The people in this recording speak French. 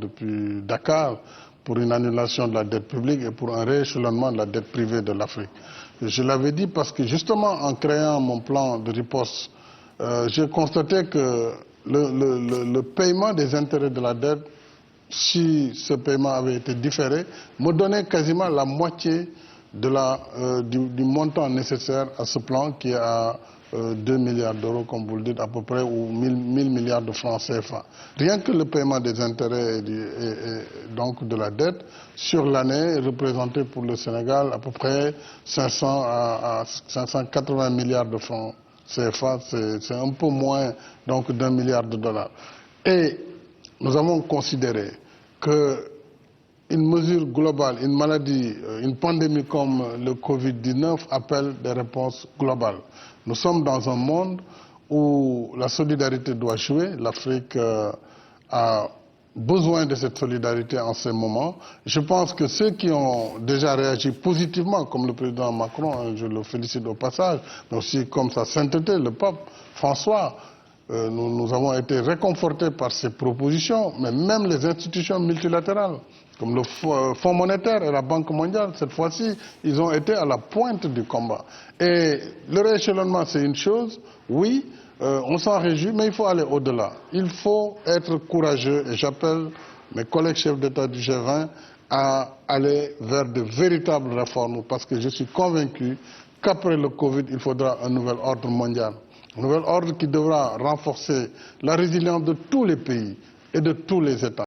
depuis Dakar pour une annulation de la dette publique et pour un rééchelonnement de la dette privée de l'Afrique. Je l'avais dit parce que justement en créant mon plan de riposte, j'ai constaté que le paiement des intérêts de la dette, si ce paiement avait été différé, me donnait quasiment la moitié du montant nécessaire à ce plan qui est à 2 milliards d'euros, comme vous le dites, à peu près, ou 1000 milliards de francs CFA. Rien que le paiement des intérêts et donc de la dette sur l'année représentait pour le Sénégal à peu près 500 à 580 milliards de francs CFA, c'est un peu moins donc d'1 milliard de dollars. Et nous avons considéré qu'une mesure globale, une maladie, une pandémie comme le Covid-19 appelle des réponses globales. Nous sommes dans un monde où la solidarité doit jouer. L'Afrique a besoin de cette solidarité en ces moments. Je pense que ceux qui ont déjà réagi positivement, comme le président Macron, je le félicite au passage, mais aussi comme sa sainteté, le pape François, nous avons été réconfortés par ces propositions, mais même les institutions multilatérales, comme le Fonds monétaire et la Banque mondiale, cette fois-ci, ils ont été à la pointe du combat. Et le rééchelonnement, c'est une chose, oui, on s'en réjouit, mais il faut aller au-delà. Il faut être courageux, et j'appelle mes collègues chefs d'État du G20 à aller vers de véritables réformes, parce que je suis convaincu qu'après le Covid, il faudra un nouvel ordre mondial. Un nouvel ordre qui devra renforcer la résilience de tous les pays et de tous les États.